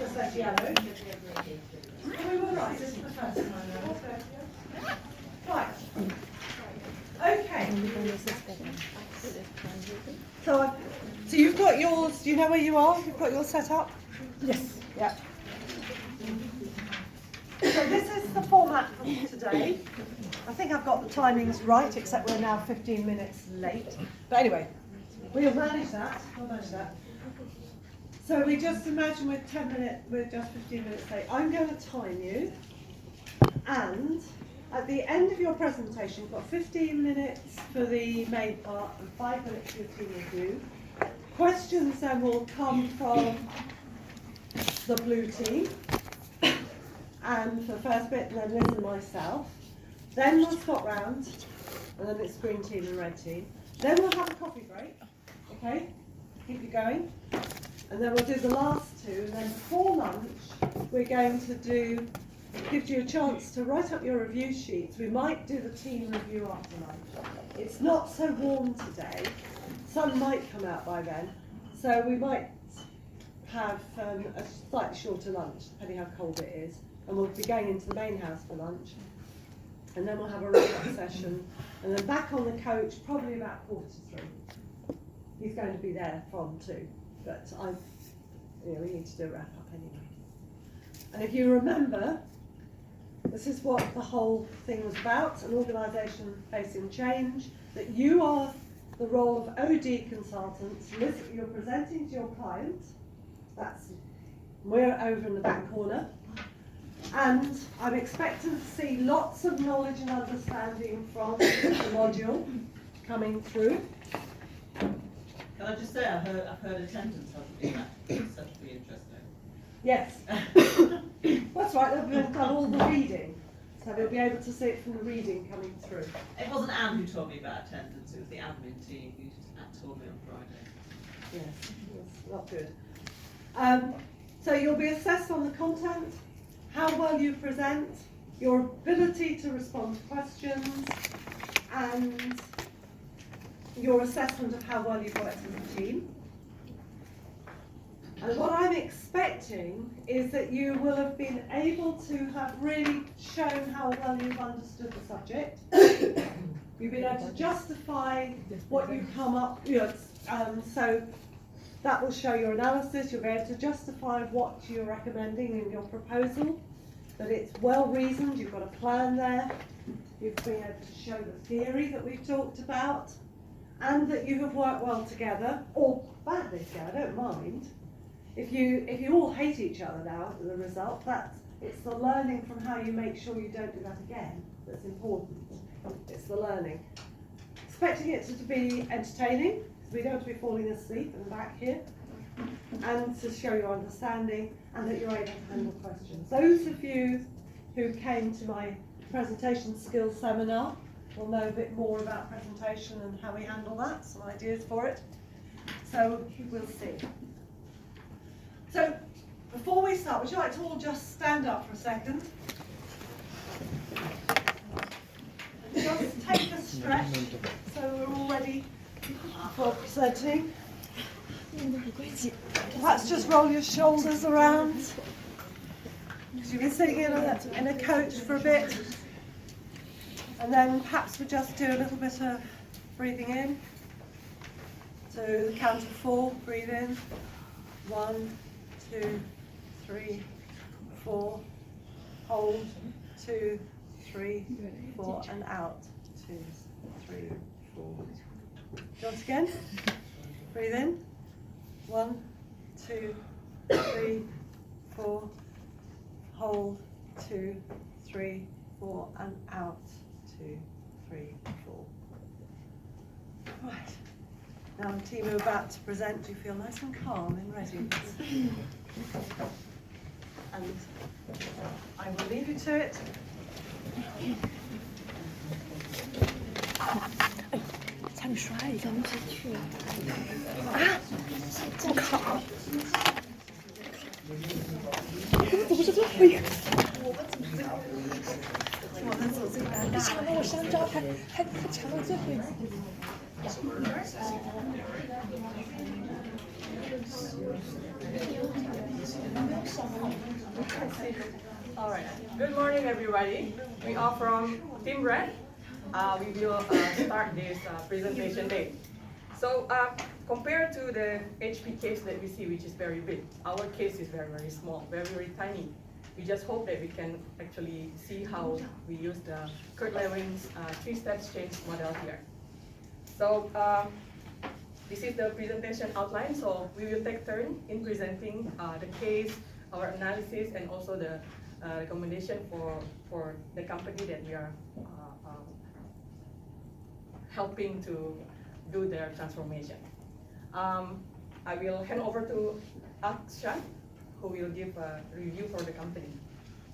just says yellow. We were right, this is the first time. Right. Okay. So you've got yours, do you know where you are? You've got yours set up? Yes. Yeah. So this is the format for today. I think I've got the timings right, except we're now 15 minutes late. But anyway, we'll manage that. We'll manage that. So we just imagine we're just 15 minutes late. I'm going to time you, and at the end of your presentation, you've got 15 minutes for the main part and 5 minutes for your team review. Questions then will come from the blue team, and for the first bit, then Liz and myself. Then we'll swap round, and then it's green team and red team. Then we'll have a coffee break, okay? Keep you going. And then we'll do the last two, and then before lunch, we're going to give you a chance to write up your review sheets. We might do the team review after lunch. It's not so warm today. Sun might come out by then, so we might have a slightly shorter lunch, depending how cold it is. And we'll be going into the main house for lunch. And then we'll have a wrap-up session. And then back on the coach, probably about 2:45. He's going to be there from 2. But we need to do a wrap-up anyway. And if you remember, this is what the whole thing was about, an organisation facing change, that you are the role of OD consultants. You're presenting to your client. We're over in the back corner. And I'm expecting to see lots of knowledge and understanding from the module coming through. Can I just say, I've heard attendance hasn't been that such to be interesting. Yes. That's right, they've done all the reading. So we'll be able to see it from the reading coming through. It wasn't Anne who told me about attendance, it was the admin team who told me on Friday. Yes, not good. So you'll be assessed on the content, how well you present, your ability to respond to questions, and your assessment of how well you've worked as a team. And what I'm expecting is that you will have been able to have really shown how well you've understood the subject. You've been able to justify what you come up with. So that will show your analysis. You'll be able to justify what you're recommending in your proposal, that it's well reasoned, you've got a plan there. You've been able to show the theory that we've talked about, and that you have worked well together, or badly together, I don't mind. If you all hate each other now as a result, it's the learning from how you make sure you don't do that again that's important. It's the learning. Expecting it to be entertaining, because we don't have to be falling asleep in the back here, and to show your understanding, and that you're able to handle questions. Those of you who came to my presentation skills seminar will know a bit more about presentation and how we handle that, some ideas for it. So we'll see. So before we start, would you like to all just stand up for a second? Just take a stretch so we're all ready for presenting. Perhaps just roll your shoulders around. You've been sitting in a coach for a bit. And then perhaps we just do a little bit of breathing in. So the count of 4, breathe in. 1, 2, 3, 4. Hold. 2, 3, 4, and out. 2, 3, 4. Once again. Breathe in. 1, 2, 3, 4. Hold. 2, 3, 4, and out. 2, 3, 4. Right. Now the team are about to present. Do you feel nice and calm and ready? And I will leave you to it.你刷一下，没去啊！我靠！你怎么是最后一个？我们走最难，你抢到我3招，还抢到最后一个。All right. Good morning, everybody. We are from Team Red. We will start this presentation day. So compared to the HP case that we see, which is very big, our case is very, very small, very, very tiny. We just hope that we can actually see how we use the Kurt Lewin's three-step change model here. So this is the presentation outline. So we will take turn in presenting the case, our analysis, and also the recommendation for the company that we are helping to do their transformation. I will hand over to Akshat, who will give a review for the company.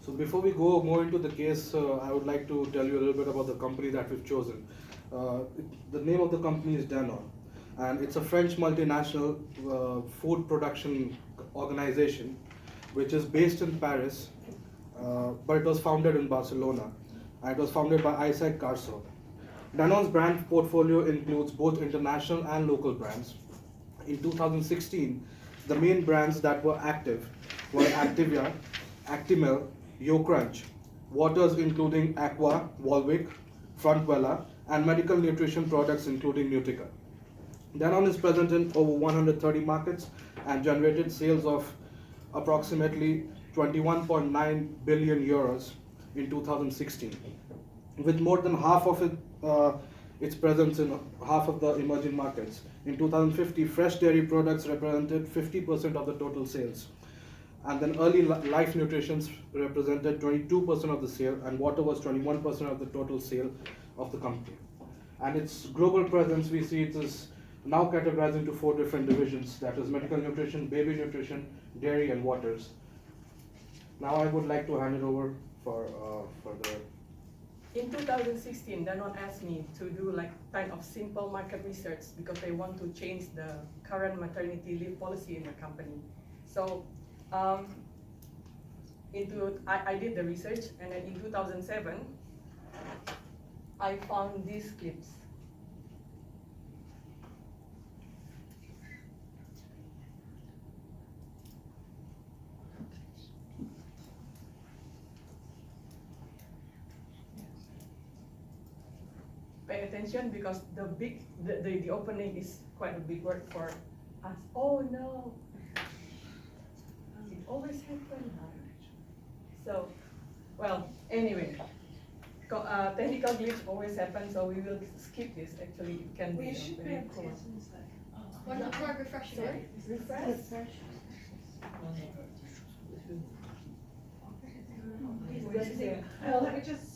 So before we go more into the case, I would like to tell you a little bit about the company that we've chosen. The name of the company is Danone, and it's a French multinational food production organization which is based in Paris, but it was founded in Barcelona, and it was founded by Isaac Carso. Danone's brand portfolio includes both international and local brands. In 2016, the main brands that were active were Activia, Actimel, YoCrunch, waters including Aqua, Volvic, Frontwella, and medical nutrition products including Nutica. Danone is present in over 130 markets and generated sales of approximately 21.9 billion euros in 2016, with more than half of its presence in half of the emerging markets. In 2050, fresh dairy products represented 50% of the total sales. And then early life nutrition represented 22% of the sale, and water was 21% of the total sale of the company. And its global presence, we see it is now categorized into 4 different divisions, that is medical nutrition, baby nutrition, dairy, and waters. Now I would like to hand it over for the... In 2016, Danone asked me to do like kind of simple market research because they want to change the current maternity leave policy in the company. So I did the research, and then in 2007, I found these clips. Pay attention because the opening is quite a big word for us. Oh no, it always happens. So, well, anyway, technical glitch always happens, so we will skip this. Actually, it can be very cool. We're not refreshing it. Refresh. Well, let me just.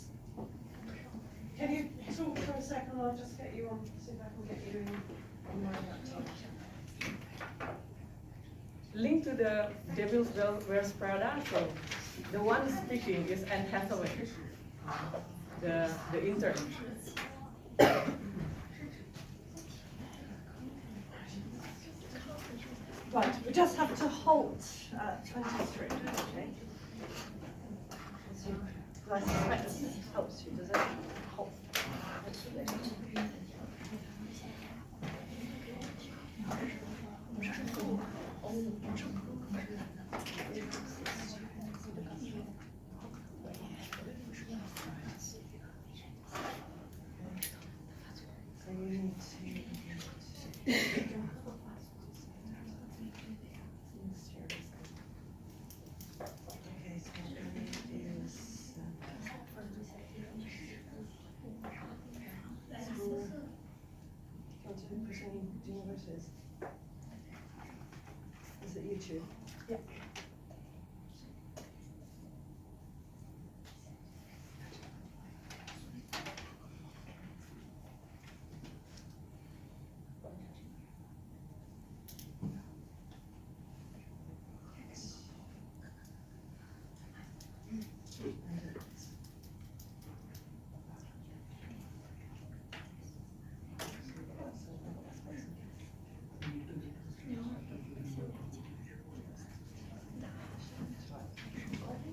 Can you talk for a second? I'll just get you on. See if I can get you on my laptop. Link to the Devil's Wears Prada. So the one speaking is Anne Hathaway, the intern. Right, we just have to halt at 23. Okay. I suspect this helps you, does it? Halt. So you need to. Okay, so what we need is. Do you know what it is? Is it YouTube? Yeah.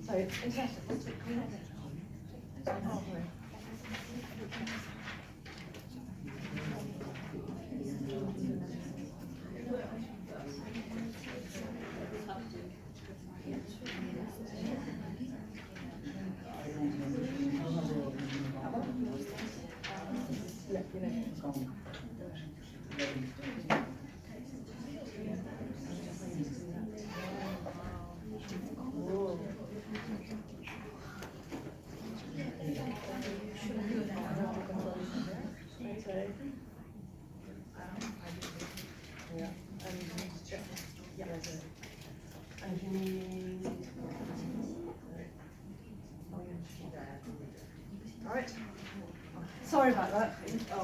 So it's interesting. What's it called? account. Okay. Yeah, and you need to check. Yeah. And you need. All right. Sorry about that.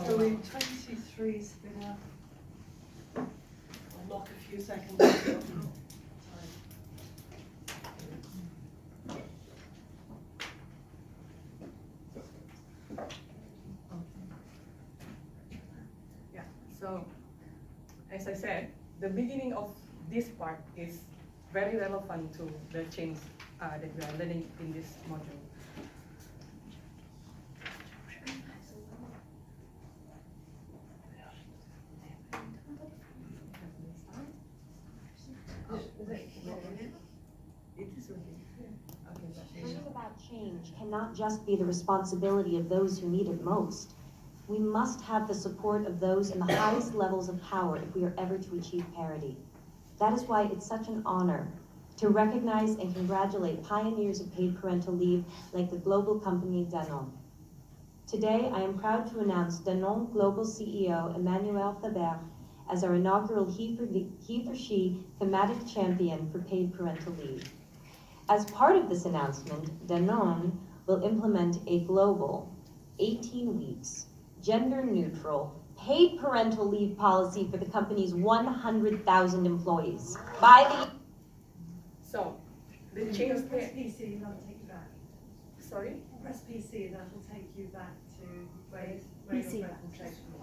So we 23's been out. I'll lock a few seconds. Yeah, so as I said, the beginning of this part is very relevant to the change that we are learning in this module. Bringing about change cannot just be the responsibility of those who need it most. We must have the support of those in the highest levels of power if we are ever to achieve parity. That is why it's such an honor to recognize and congratulate pioneers of paid parental leave like the global company Danone. Today, I am proud to announce Danone Global CEO Emmanuel Faber as our inaugural he for she thematic champion for paid parental leave. As part of this announcement, Danone will implement a global 18 weeks, gender-neutral, paid parental leave policy for the company's 100,000 employees by the... So, the change. Press PC, that'll take you back. Sorry? Press PC, that'll take you back to where PC. your presentation was.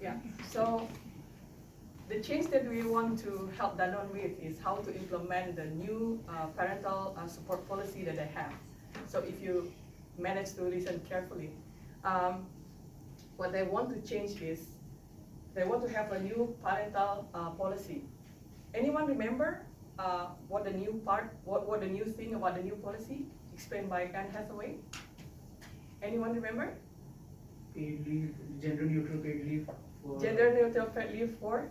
Yeah, so the change that we want to help Danone with is how to implement the new parental support policy that they have. So if you manage to listen carefully, what they want to change is they want to have a new parental policy. Anyone remember what the new thing about the new policy explained by Anne Hathaway? Anyone remember? Paid leave, gender neutral paid leave for. Gender neutral paid leave for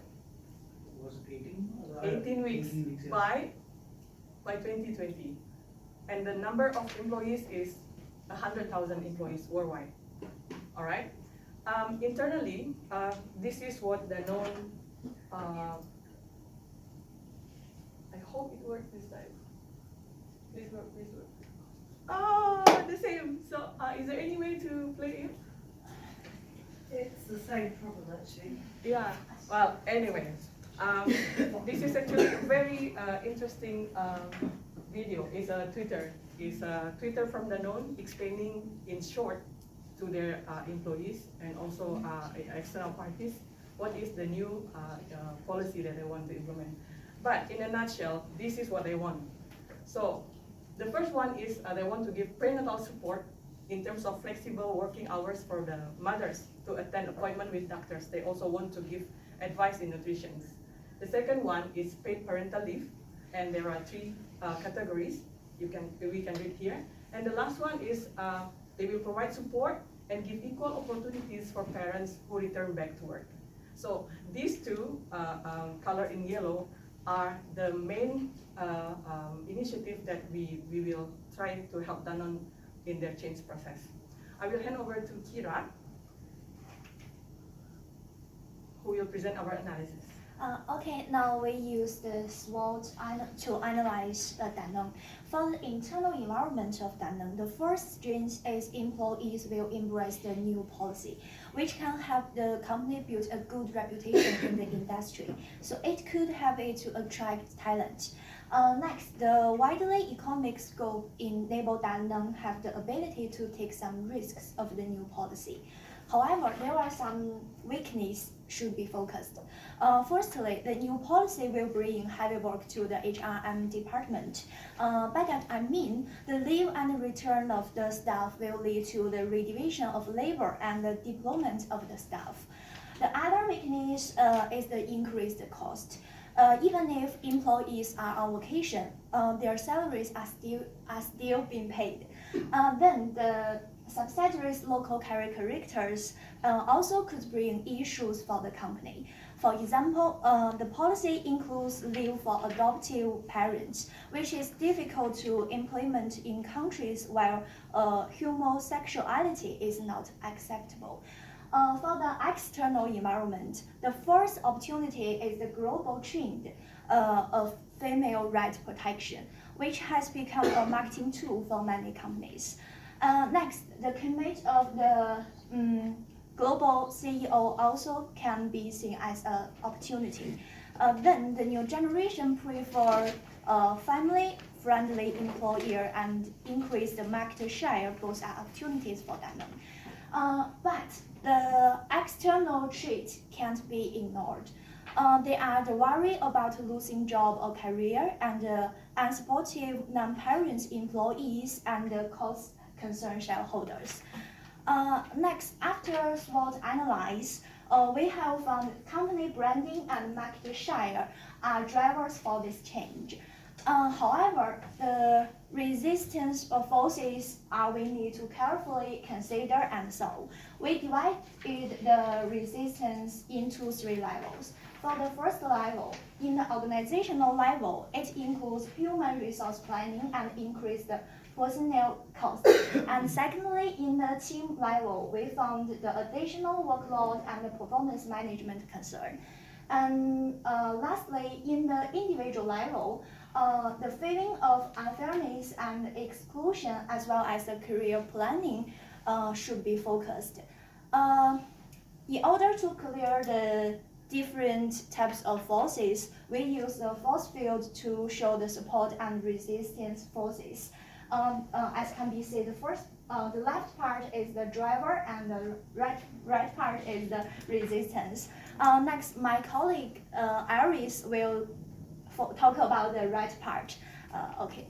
Was it 18? 18 weeks, 18 weeks, yes. by 2020. And the number of employees is 100,000 employees worldwide. All right. Internally, this is what Danone. I hope it works this time. Please work, please work. Ah, the same. So, is there any way to play it? It's the same problem actually. Yeah. Well, anyway, this is actually a very interesting video. It's a Twitter. It's a Twitter from Danone explaining in short to their employees and also external parties what is the new policy that they want to implement. But in a nutshell, this is what they want. So the first one is they want to give prenatal support in terms of flexible working hours for the mothers to attend appointment with doctors. They also want to give advice in nutrition. The second one is paid parental leave, and there are 3 categories we can read here. And the last one is they will provide support and give equal opportunities for parents who return back to work. So these 2, color in yellow, are the main initiative that we will try to help Danone in their change process. I will hand over to Kira, who will present our analysis. Okay, now we use the SWOT to analyze Danone. For the internal environment of Danone, the first strength is employees will embrace the new policy, which can help the company build a good reputation in the industry. So it could help it to attract talent. Next, the widely economic scope enable Danone have the ability to take some risks of the new policy. However, there are some weaknesses should be focused. Firstly, the new policy will bring heavy work to the HRM department. By that I mean, the leave and return of the staff will lead to the redivision of labor and the deployment of the staff. The other weakness is the increased cost. Even if employees are on vacation, their salaries are still being paid. Then the subsidiaries' local characteristics also could bring issues for the company. For example, the policy includes leave for adoptive parents, which is difficult to implement in countries where homosexuality is not acceptable. For the external environment, the first opportunity is the global trend of female rights protection, which has become a marketing tool for many companies. Next, the commit of the global CEO also can be seen as an opportunity. Then the new generation prefer a family-friendly employer and increase the market share. Both are opportunities for them. But the external threat can't be ignored. They are the worry about losing job or career and unsupportive non-parents employees and cost concerned shareholders. Next, after SWOT analysis, we have found company branding and market share are drivers for this change. However, the resistance forces we need to carefully consider and solve. We divided the resistance into 3 levels. For the first level, in the organizational level, it includes human resource planning and increased personnel costs. And secondly, in the team level, we found the additional workload and the performance management concern. And lastly, in the individual level, the feeling of unfairness and exclusion as well as the career planning should be focused. In order to clear the different types of forces, we use the force field to show the support and resistance forces. As can be seen, the left part is the driver and the right part is the resistance. Next, my colleague Iris will talk about the right part. Okay.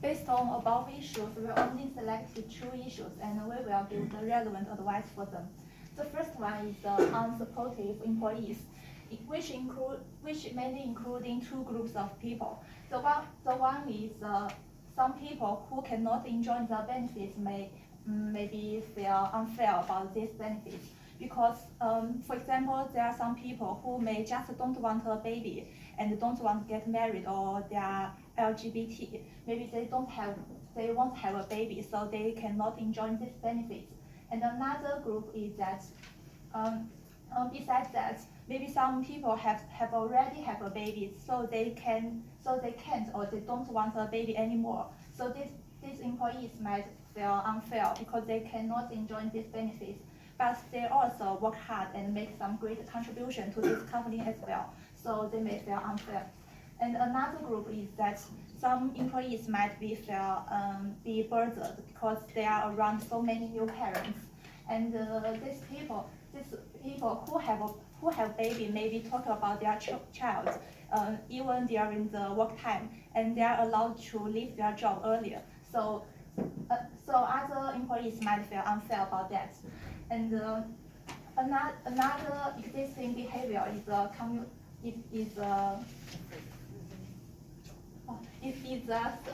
Based on above issues, we only selected 2 issues and we will give the relevant advice for them. The first one is the unsupportive employees, which mainly including 2 groups of people. The one is some people who cannot enjoy the benefits may maybe feel unfair about these benefits because, for example, there are some people who may just don't want a baby and don't want to get married, or they are LGBT. Maybe they won't have a baby, so they cannot enjoy these benefits. And another group is that, besides that, maybe some people already have a baby, so they can't or they don't want a baby anymore. So these employees might feel unfair because they cannot enjoy these benefits, but they also work hard and make some great contribution to this company as well. So they may feel unfair. And another group is that some employees might be burdened because they are around so many new parents. And these people who have baby maybe talk about their child even during the work time, and they are allowed to leave their job earlier. So other employees might feel unfair about that. And another existing behavior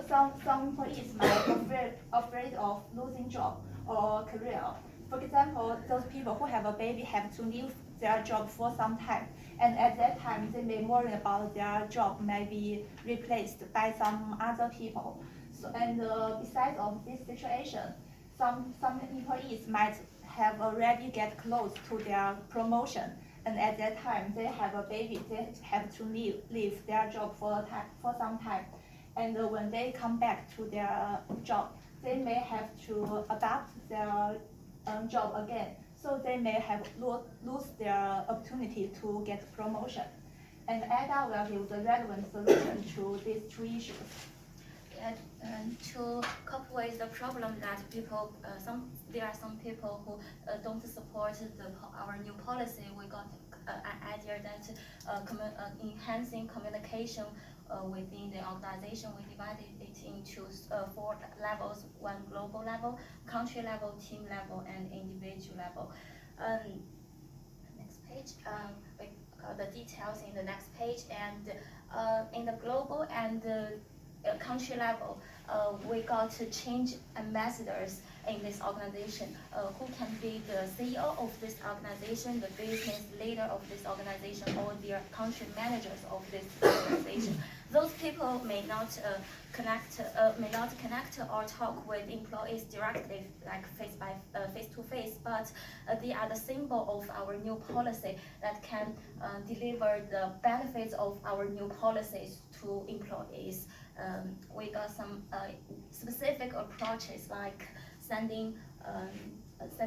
some employees might be afraid of losing job or career. For example, those people who have a baby have to leave their job for some time, and at that time they may worry about their job may be replaced by some other people. So, and besides of this situation, some employees might have already get close to their promotion, and at that time they have a baby, they have to leave their job for some time. And when they come back to their job, they may have to adapt their job again. So they may have lose their opportunity to get promotion. And Ada will give the relevant solution to these 2 issues. To cope with the problem that people, there are some people who don't support our new policy. We got an idea that enhancing communication within the organization, we divided it into 4 levels: 1 global level, country level, team level, and individual level. Next page. the details in the next page. And in the global and country level, we got to change ambassadors in this organization, who can be the CEO of this organization, the business leader of this organization, or the country managers of this organization. Those people may not connect or talk with employees directly, like face to face, but they are the symbol of our new policy that can deliver the benefits of our new policies to employees. We got some specific approaches, like sending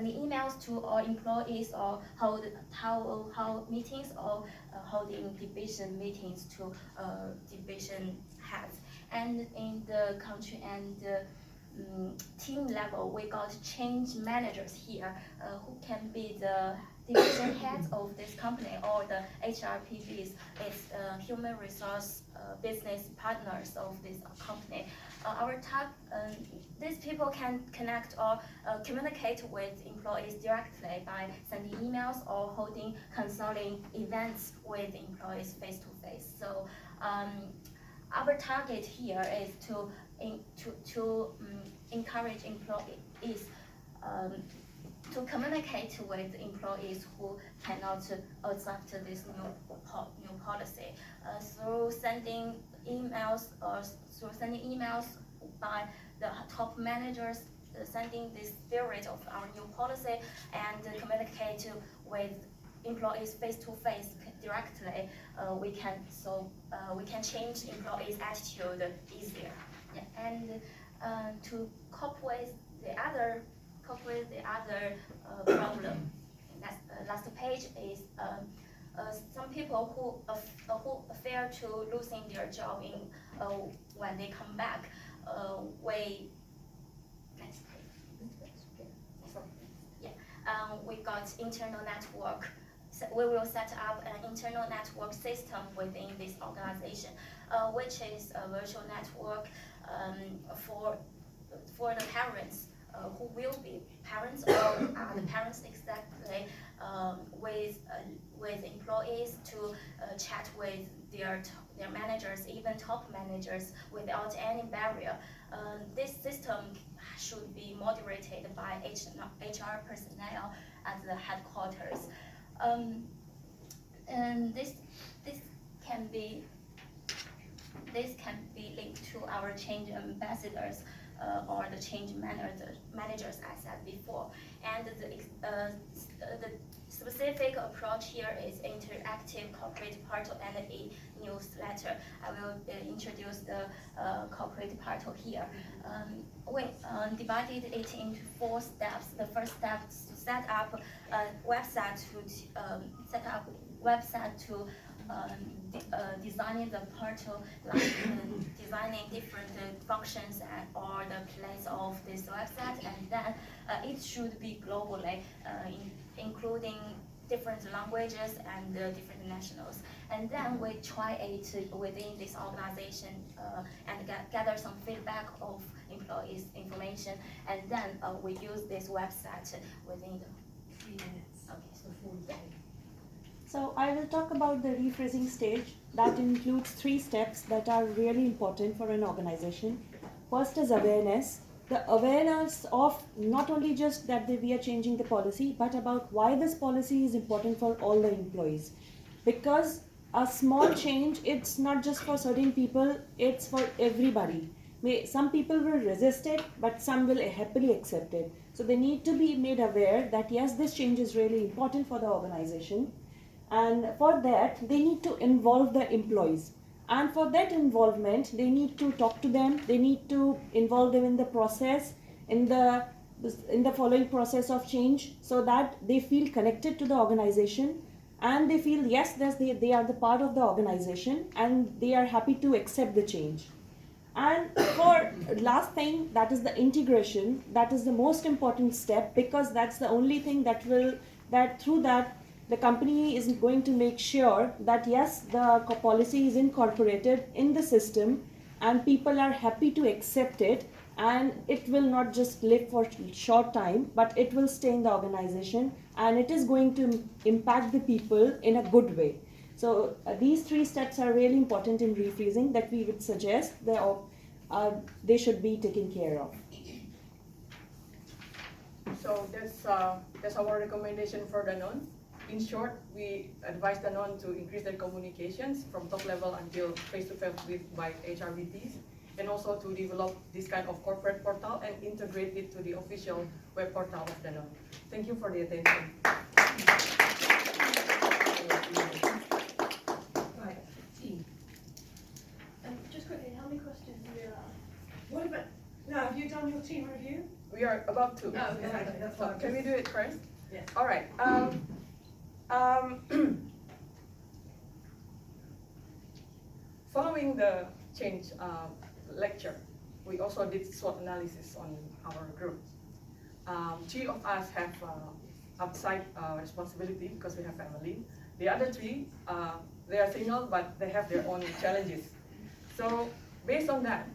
emails to all employees, or hold meetings, or holding division meetings to division heads. And in the country and team level, we got change managers here, who can be the division heads of this company, or the HRPBs, it's human resource business partners of this company. These people can connect or communicate with employees directly by sending emails or holding consulting events with employees face to face. So our target here is to encourage employees to communicate with employees who cannot accept this new policy through sending emails by the top managers, sending the spirit of our new policy, and communicate with employees face to face directly. We can change employees' attitude easier. Yeah. And to cope with the other problem. Last page is some people who fear to losing their job when they come back. We got internal network. So we will set up an internal network system within this organization, which is a virtual network for the parents. Who will be parents, or are the parents exactly, with employees to chat with their managers, even top managers, without any barrier. This system should be moderated by HR personnel at the headquarters, and this can be linked to our change ambassadors. Or the change managers, I said before. And the specific approach here is interactive corporate portal and a newsletter. I will introduce the corporate portal here. We divided it into 4 steps. The first step is to set up a website to designing the portal, like designing different functions or the place of this website, and then it should be globally, including different languages and different nationals. And then we try it within this organization and gather some feedback of employees' information, and then we use this website within the 3 minutes. Okay, so 4 minutes. So I will talk about the rephrasing stage. That includes 3 steps that are really important for an organization. First is awareness. The awareness of not only just that we are changing the policy, but about why this policy is important for all the employees. Because a small change, it's not just for certain people, it's for everybody. Some people will resist it, but some will happily accept it. So they need to be made aware that yes, this change is really important for the organization. And for that, they need to involve the employees. And for that involvement, they need to talk to them. They need to involve them in the process, in the following process of change, so that they feel connected to the organization, and they feel yes, they are the part of the organization, and they are happy to accept the change. And for last thing, that is the integration. That is the most important step, because that's the only thing through that the company is going to make sure that yes, the policy is incorporated in the system and people are happy to accept it, and it will not just live for short time, but it will stay in the organization, and it is going to impact the people in a good way. So these three steps are really important in refreezing that we would suggest they should be taken care of. So that's our recommendation for Danone. In short, we advise Danone to increase their communications from top level until face-to-face by HRBPs, and also to develop this kind of corporate portal and integrate it to the official web portal of Danone. Thank you for the attention. Right, team. Just quickly, how many questions do we allow? What about, now, have you done your team review? We are about to. Oh, okay. Okay, that's So fine. can we do it first? Yes. All right. Following the change lecture, we also did SWOT analysis on our group. Three of us have outside responsibility because we have family. The other three, they are single, but they have their own challenges. So based on that,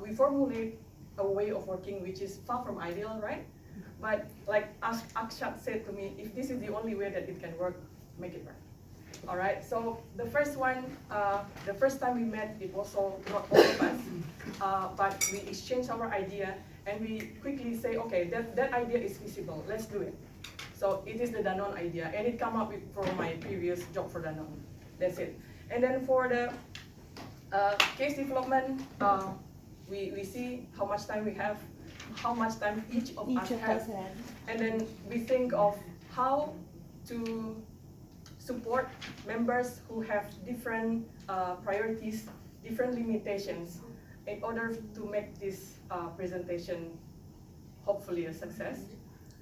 we formulate a way of working which is far from ideal, right? But like Akshat said to me, if this is the only way that it can work, make it work. All right, so the first one, the first time we met, it was all, not all of us, but we exchanged our idea and we quickly say, okay, that idea is feasible, let's do it. So it is the Danone idea, and it came up from my previous job for Danone. That's it. And then for the case development, we see how much time we have, how much time each of us has, and then we think of how to support members who have different priorities, different limitations, in order to make this presentation hopefully a success.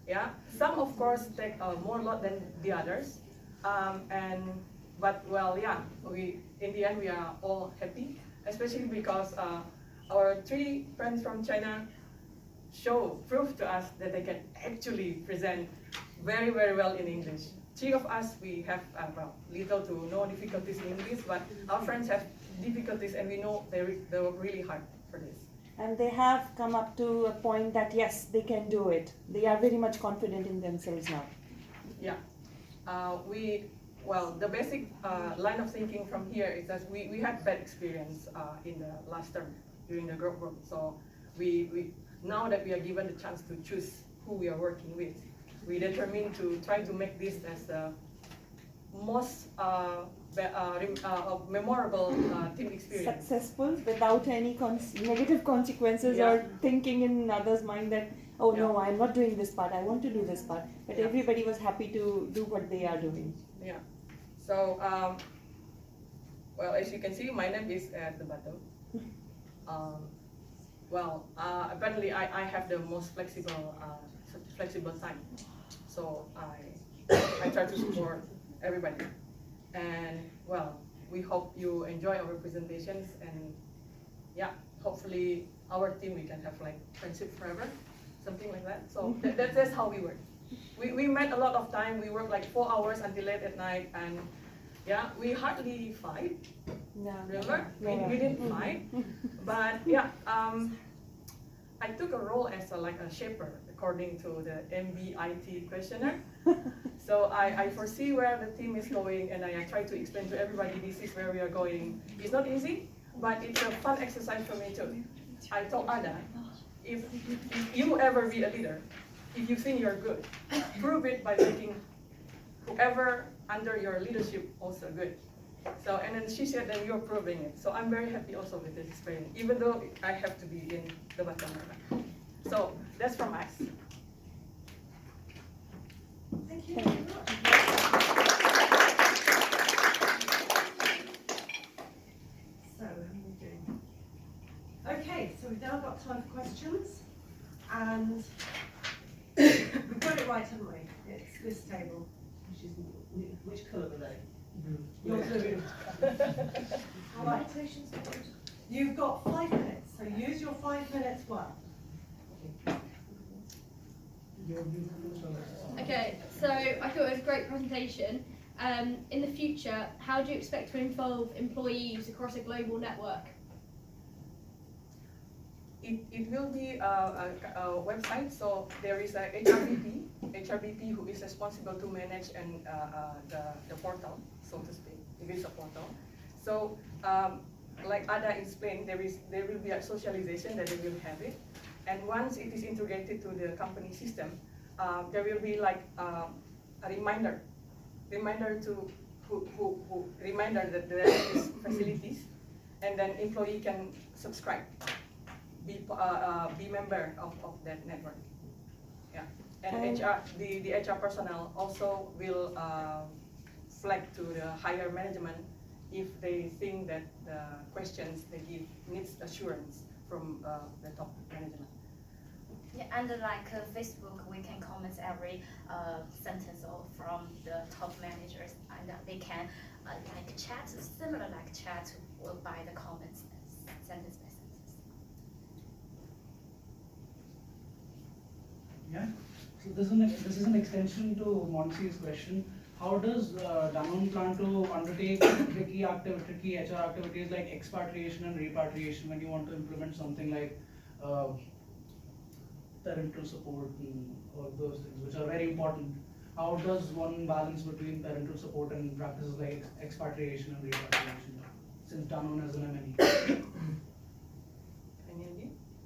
Yeah, some of course take more load than the others, but well, yeah, in the end we are all happy, especially because our three friends from China prove to us that they can actually present very, very well in English. Three of us, we have little to no difficulties in English, but our friends have difficulties, and we know they work really hard for this. And they have come up to a point that yes, they can do it. They are very much confident in themselves now. Yeah, the basic line of thinking from here is that we had bad experience in the last term during the group work. So we now that we are given the chance to choose who we are working with, we determined to try to make this as the most memorable team experience. Successful without any negative consequences Yeah. or thinking in others' mind that, oh no, Yeah. I'm not doing this part, I want to do this part. But Yeah. everybody was happy to do what they are doing. Yeah. So, well, as you can see, my name is at the bottom. Apparently I have the most flexible time. So I try to support everybody. And well, we hope you enjoy our presentations, and yeah, hopefully our team, we can have like friendship forever, something like that. So that's how we work. We met a lot of time. We work like 4 hours until late at night, and yeah, we hardly fight. Yeah. Remember? Yeah. We didn't fight, but yeah, I took a role as a shaper according to the MBIT questionnaire. So I foresee where the team is going, and I try to explain to everybody this is where we are going. It's not easy, but it's a fun exercise for me too. I told Ada, if you ever be a leader, if you think you're good, prove it by making whoever under your leadership also good. So, and then she said that you're proving it. So I'm very happy also with this experience, even though I have to be in the bottom right. So that's from us. Thank you very much. So, how are we doing? Okay, so we've now got time for questions, and we've got it right, haven't we? It's this table. Which colour were they? You're blue. Right. You've got 5 minutes, so use your 5 minutes well. Okay, so I thought it was a great presentation. In the future, how do you expect to involve employees across a global network? It will be a website, so there is a HRBP who is responsible to manage and the portal, so to speak. Visa portal. So, like Ada explained, there will be a socialization that they will have it, and once it is integrated to the company system, there will be like a reminder to reminder that there are these facilities, and then employee can subscribe, be member of that network. Yeah, and HR, the HR personnel also will flag to the higher management if they think that the questions they give needs assurance from the top management. Yeah, and like Facebook, we can comment every sentence or from the top managers, and they can like chat, similar like chat by the comments, sentence by sentence. Yeah. So this is an extension to Monty's question. How does Danone plan to undertake tricky HR activities like expatriation and repatriation when you want to implement something like parental support and all those things, which are very important? How does one balance between parental support and practices like expatriation and repatriation, since Danone has an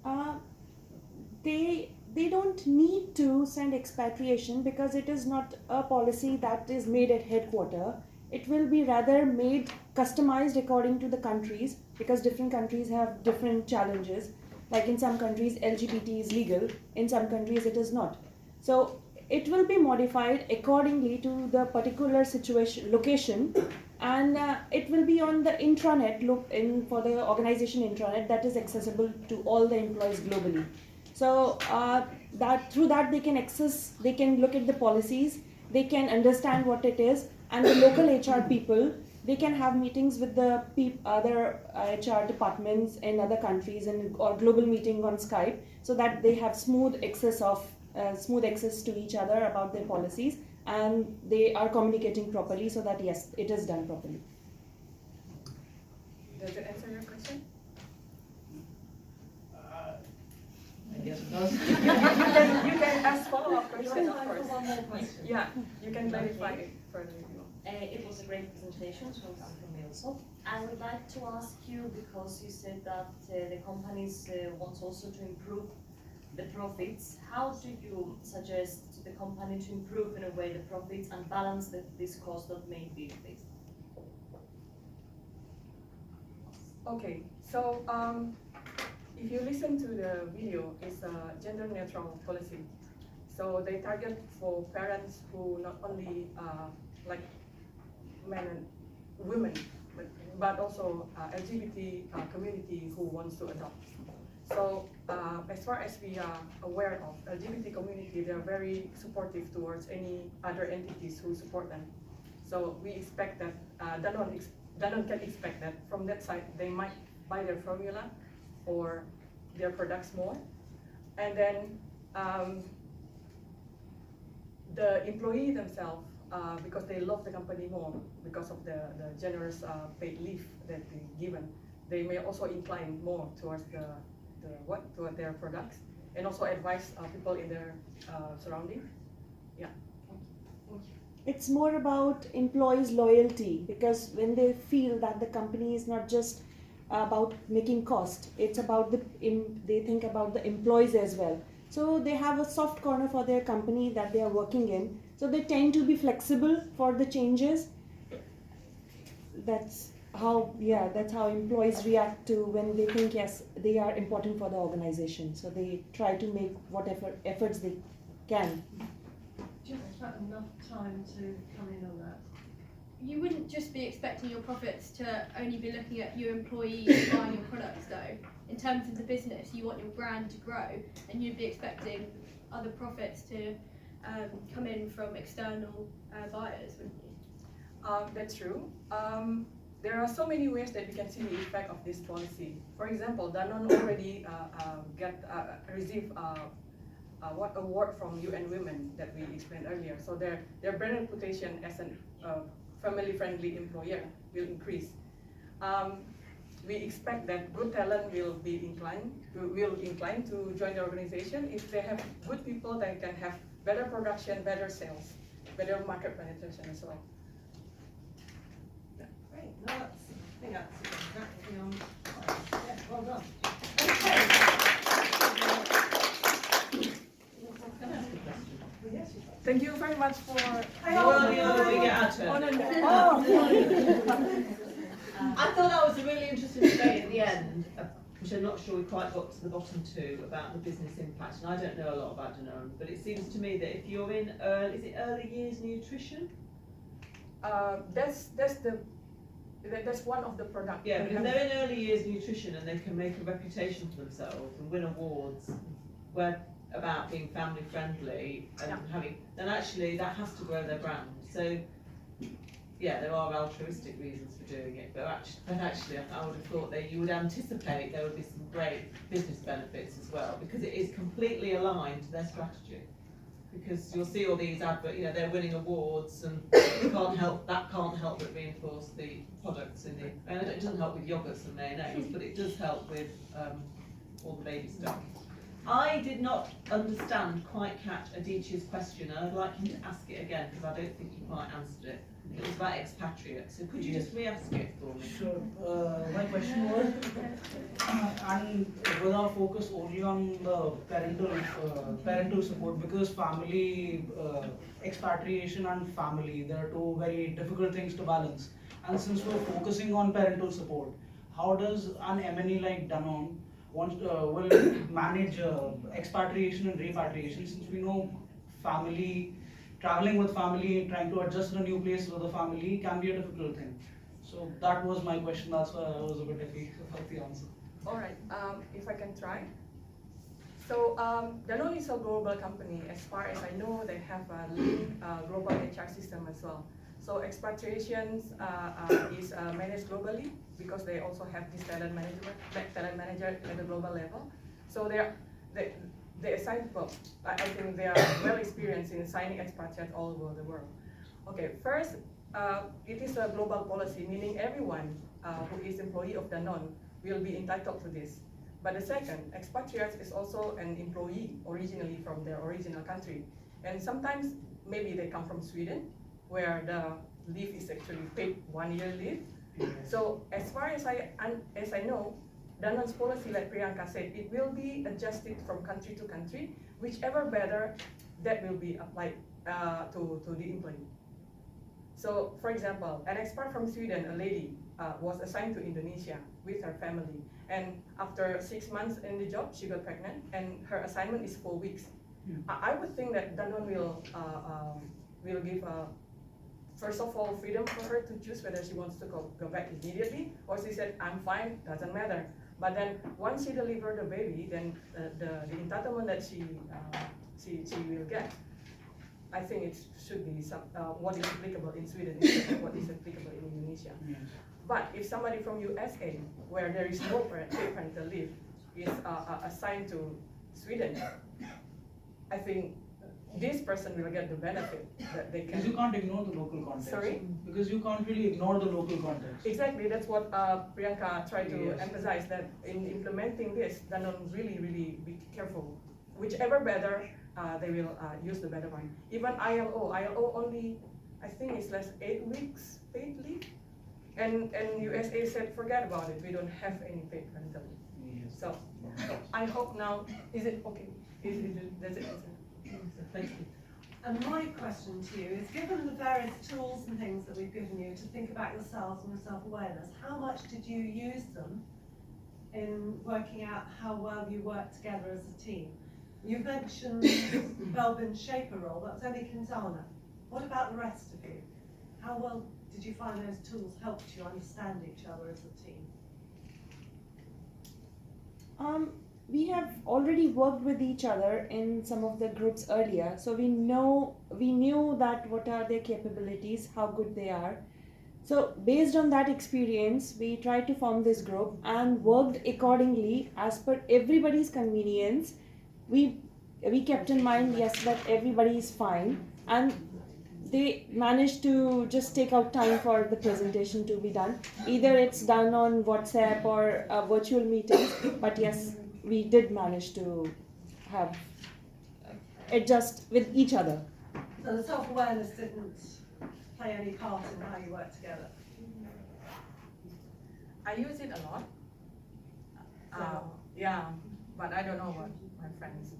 MNE? They don't need to send expatriation because it is not a policy that is made at headquarters. It will be rather made customized according to the countries, because different countries have different challenges. Like in some countries LGBT is legal, in some countries it is not. So it will be modified accordingly to the particular situation, location, and it will be on the intranet for the organization intranet that is accessible to all the employees globally. So that through that they can access, they can look at the policies, they can understand what it is, and the local HR people, they can have meetings with the other HR departments in other countries or global meeting on Skype, so that they have smooth access to each other about their policies, and they are communicating properly, so that yes, it is done properly. Does it answer your question? I guess it does. you can ask follow-up questions, of course. One more question. Yeah, you can clarify it further if you want. It was a great presentation, so from me also. I would like to ask you, because you said that the companies want also to improve the profits. How do you suggest to the company to improve in a way the profits and balance this cost that may be faced? Okay, so if you listen to the video, it's a gender neutral policy. So they target for parents who not only like men and women, but also LGBT community who wants to adopt. So as far as we are aware of, LGBT community, they are very supportive towards any other entities who support them. So we expect that Danone can expect that from that side they might buy their formula or their products more, and then the employee themselves, because they love the company more because of the generous paid leave that they given, they may also incline more towards toward their products, and also advise people in their surrounding. Yeah. It's more about employees' loyalty, because when they feel that the company is not just about making cost, it's about they think about the employees as well. So they have a soft corner for their company that they are working in. So they tend to be flexible for the changes. That's how employees react to when they think yes, they are important for the organization. So they try to make whatever efforts they can. Do you have enough time to come in on that? You wouldn't just be expecting your profits to only be looking at your employees buying your products though. In terms of the business, you want your brand to grow, and you'd be expecting other profits to come in from external buyers, wouldn't you? That's true. There are so many ways that we can see the effect of this policy. For example, Danone already received what award from UN Women that we explained earlier. So their brand reputation as a family-friendly employer will increase. We expect that good talent will incline to join the organization. If they have good people, they can have better production, better sales, better market penetration as well. Great. No, that's, I think that's exactly on. Yeah, well done. Okay. Yes, you Thank you very much for. Well, the other we get our turn. I thought that was a really interesting debate at the end, which I'm not sure we quite got to the bottom to, about the business impact. And I don't know a lot about Danone, but it seems to me that if you're in, is it early years nutrition? That's one of the products. Yeah, but if they're in early years nutrition and they can make a reputation for themselves and win awards where about being family friendly and having, then actually that has to grow their brand. So yeah, there are altruistic reasons for doing it, but actually I would have thought that you would anticipate there would be some great business benefits as well, because it is completely aligned to their strategy. Because you'll see all these adverts, you know, they're winning awards, and that can't help but reinforce the products in the. And it doesn't help with yogurts and mayonnaise, but it does help with all the baby stuff. I did not quite catch Adichie's question, and I'd like him to ask it again because I don't think he quite answered it. It was about expatriates, so could you just re-ask it for me? Sure. My question was, and with our focus only on the parental support, because family expatriation and family, they are two very difficult things to balance. And since we're focusing on parental support, how does an M&E like Danone will manage expatriation and repatriation? Since we know family. Traveling with family, trying to adjust in a new place with a family can be a difficult thing. So that was my question. That's why I was a bit iffy about the answer. All right, if I can try. So Danone is a global company. As far as I know, they have a lean global HR system as well. So expatriations is managed globally because they also have this talent manager at the global level. So they assign people. I think they are well experienced in assigning expatriates all over the world. Okay, first, it is a global policy, meaning everyone who is employee of Danone will be entitled to this. But the second, expatriates is also an employee originally from their original country. And sometimes maybe they come from Sweden, where the leave is actually paid 1 year leave. So as far as I know, Danone's policy, like Priyanka said, it will be adjusted from country to country, whichever better that will be applied to the employee. So, for example, an expat from Sweden, a lady, was assigned to Indonesia with her family, and after 6 months in the job, she got pregnant, and her assignment is 4 weeks. I would think that Danone will give first of all, freedom for her to choose whether she wants to go back immediately, or she said, I'm fine, doesn't matter. But then once she delivered the baby, then the entitlement that she will get, I think it should be what is applicable in Sweden instead of what is applicable in Indonesia. Yes. But if somebody from USA, where there is no paid parental leave, is assigned to Sweden, I think this person will get the benefit that they can. Because you can't ignore the local context. Sorry? Because you can't really ignore the local context. Exactly, that's what Priyanka tried to emphasize, that in implementing this, Danone really be careful. Whichever better, they will use the better one. Even ILO only, I think it's less 8 weeks paid leave. And USA said, forget about it, we don't have any paid parental leave. Yes. So, I hope now, is it okay? That's it. Thank you. And my question to you is, given the various tools and things that we've given you to think about yourselves and your self-awareness, how much did you use them in working out how well you work together as a team? You mentioned Belbin's shaper role, that was only Quintana. What about the rest of you? How well did you find those tools helped you understand each other as a team? We have already worked with each other in some of the groups earlier, so we knew that what are their capabilities, how good they are. So based on that experience, we tried to form this group and worked accordingly as per everybody's convenience. We kept in mind, yes, that everybody is fine, and they managed to just take out time for the presentation to be done. Either it's done on WhatsApp or virtual meetings, but yes, we did manage to have adjust with each other. So the self-awareness didn't play any part in how you work together? I use it a lot. Yeah, but I don't know what my friends